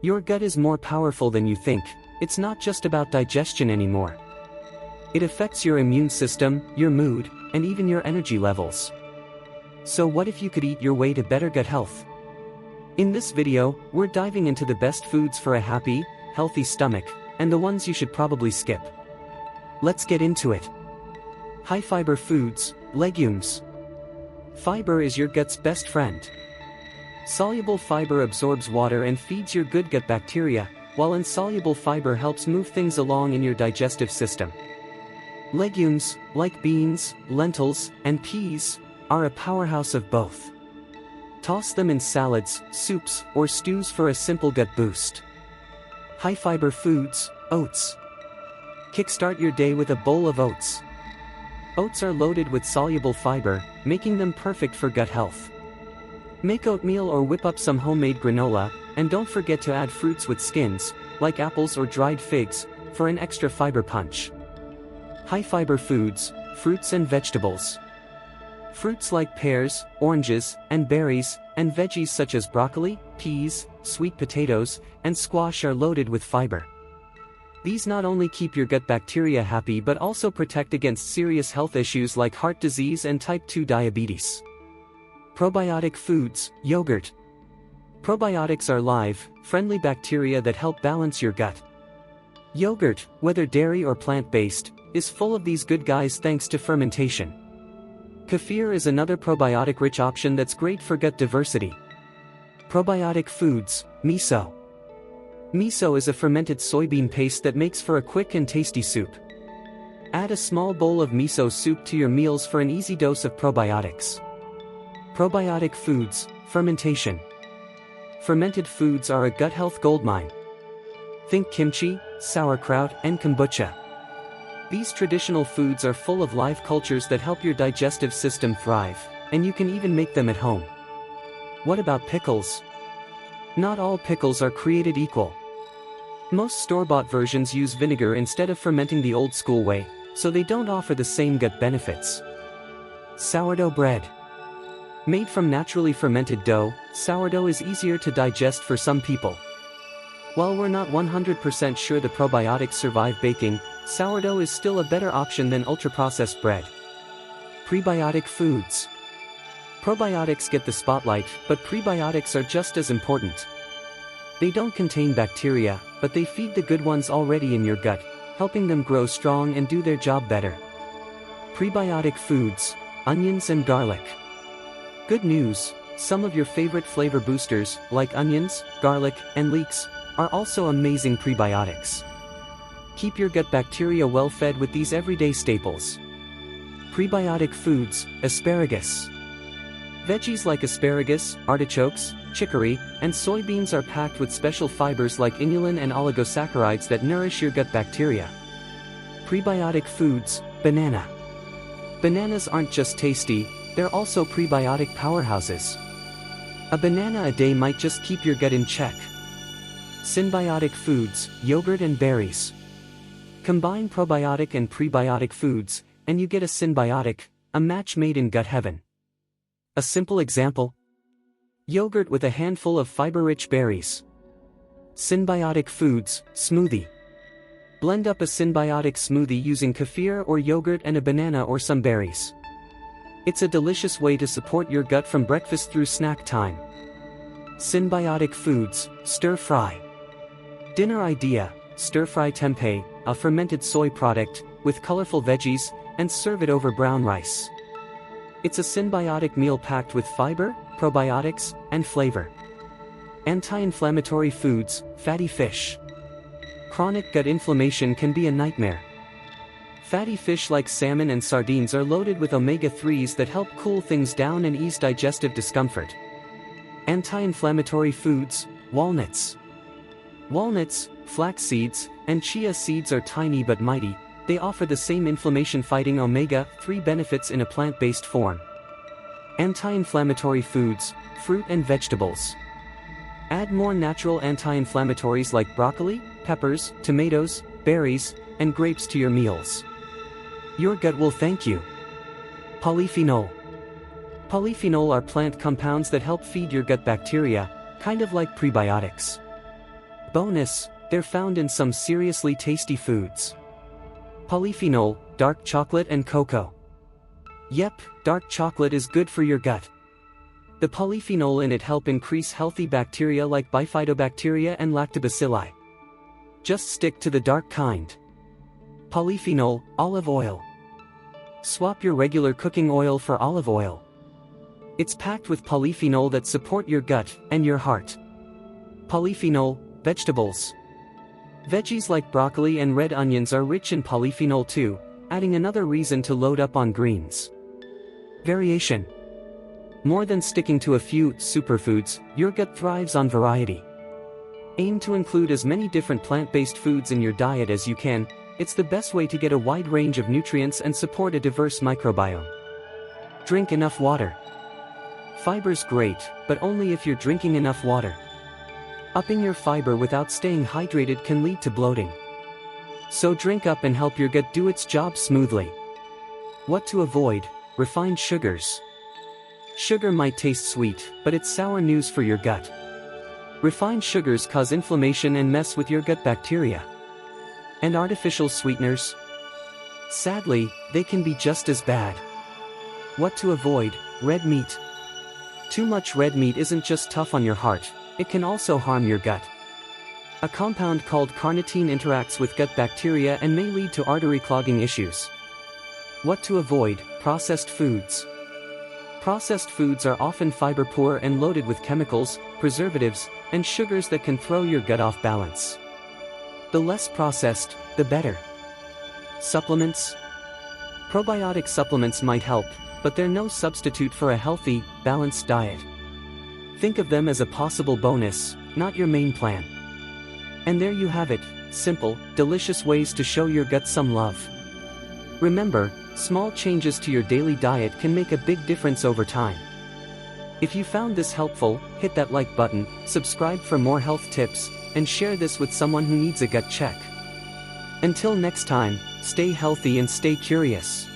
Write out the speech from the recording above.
Your gut is more powerful than you think. It's not just about digestion anymore. It affects your immune system, your mood, and even your energy levels. So what if you could eat your way to better gut health? In this video, we're diving into the best foods for a happy, healthy stomach, and the ones you should probably skip. Let's get into it. High fiber foods, legumes. Fiber is your gut's best friend. Soluble fiber absorbs water and feeds your good gut bacteria, while insoluble fiber helps move things along in your digestive system. Legumes, like beans, lentils, and peas, are a powerhouse of both. Toss them in salads, soups, or stews for a simple gut boost. High fiber foods, oats. Kickstart your day with a bowl of oats. Oats are loaded with soluble fiber, making them perfect for gut health. Make oatmeal or whip up some homemade granola, and don't forget to add fruits with skins, like apples or dried figs, for an extra fiber punch. High fiber foods, fruits and vegetables. Fruits like pears, oranges, and berries, and veggies such as broccoli, peas, sweet potatoes, and squash are loaded with fiber. These not only keep your gut bacteria happy but also protect against serious health issues like heart disease and type 2 diabetes. Probiotic foods, yogurt. Probiotics are live, friendly bacteria that help balance your gut. Yogurt, whether dairy or plant-based, is full of these good guys thanks to fermentation. Kefir is another probiotic-rich option that's great for gut diversity. Probiotic foods, miso. Miso is a fermented soybean paste that makes for a quick and tasty soup. Add a small bowl of miso soup to your meals for an easy dose of probiotics. Probiotic foods, fermentation. Fermented foods are a gut health goldmine. Think kimchi, sauerkraut, and kombucha. These traditional foods are full of live cultures that help your digestive system thrive, and you can even make them at home. What about pickles? Not all pickles are created equal. Most store-bought versions use vinegar instead of fermenting the old-school way, so they don't offer the same gut benefits. Sourdough bread. Made from naturally fermented dough, sourdough is easier to digest for some people. While we're not 100% sure the probiotics survive baking, sourdough is still a better option than ultra-processed bread. Prebiotic foods. Probiotics get the spotlight, but prebiotics are just as important. They don't contain bacteria, but they feed the good ones already in your gut, helping them grow strong and do their job better. Prebiotic foods, onions and garlic. Good news, some of your favorite flavor boosters, like onions, garlic, and leeks, are also amazing prebiotics. Keep your gut bacteria well fed with these everyday staples. Prebiotic foods, asparagus. Veggies like asparagus, artichokes, chicory, and soybeans are packed with special fibers like inulin and oligosaccharides that nourish your gut bacteria. Prebiotic foods, banana. Bananas aren't just tasty, they're also prebiotic powerhouses. A banana a day might just keep your gut in check. Symbiotic foods, yogurt and berries. Combine probiotic and prebiotic foods, and you get a symbiotic, a match made in gut heaven. A simple example: yogurt with a handful of fiber-rich berries. Symbiotic foods, smoothie. Blend up a symbiotic smoothie using kefir or yogurt and a banana or some berries. It's a delicious way to support your gut from breakfast through snack time. Symbiotic foods, stir-fry. Dinner idea: stir-fry tempeh, a fermented soy product, with colorful veggies, and serve it over brown rice. It's a symbiotic meal packed with fiber, probiotics, and flavor. Anti-inflammatory foods, fatty fish. Chronic gut inflammation can be a nightmare. Fatty fish like salmon and sardines are loaded with omega-3s that help cool things down and ease digestive discomfort. Anti-inflammatory foods, walnuts. Walnuts, flax seeds, and chia seeds are tiny but mighty. They offer the same inflammation-fighting omega-3 benefits in a plant-based form. Anti-inflammatory foods, fruit and vegetables. Add more natural anti-inflammatories like broccoli, peppers, tomatoes, berries, and grapes to your meals. Your gut will thank you. Polyphenol. Polyphenol are plant compounds that help feed your gut bacteria, kind of like prebiotics. Bonus, they're found in some seriously tasty foods. Polyphenol, dark chocolate and cocoa. Yep, dark chocolate is good for your gut. The polyphenol in it help increase healthy bacteria like bifidobacteria and lactobacilli. Just stick to the dark kind. Polyphenol, olive oil. Swap your regular cooking oil for olive oil. It's packed with polyphenol that support your gut and your heart. Polyphenol, vegetables. Veggies like broccoli and red onions are rich in polyphenol too, adding another reason to load up on greens. Variation. More than sticking to a few superfoods, your gut thrives on variety. Aim to include as many different plant-based foods in your diet as you can. It's the best way to get a wide range of nutrients and support a diverse microbiome. Drink enough water. Fiber's great, but only if you're drinking enough water. Upping your fiber without staying hydrated can lead to bloating. So drink up and help your gut do its job smoothly. What to avoid? Refined sugars. Sugar might taste sweet, but it's sour news for your gut. Refined sugars cause inflammation and mess with your gut bacteria. And artificial sweeteners? Sadly, they can be just as bad. What to avoid? Red meat. Too much red meat isn't just tough on your heart, it can also harm your gut. A compound called carnitine interacts with gut bacteria and may lead to artery clogging issues. What to avoid? Processed foods. Processed foods are often fiber poor and loaded with chemicals, preservatives, and sugars that can throw your gut off balance. The less processed, the better. Supplements. Probiotic supplements might help, but they're no substitute for a healthy, balanced diet. Think of them as a possible bonus, not your main plan. And there you have it, simple, delicious ways to show your gut some love. Remember, small changes to your daily diet can make a big difference over time. If you found this helpful, hit that like button, subscribe for more health tips, and share this with someone who needs a gut check. Until next time, stay healthy and stay curious.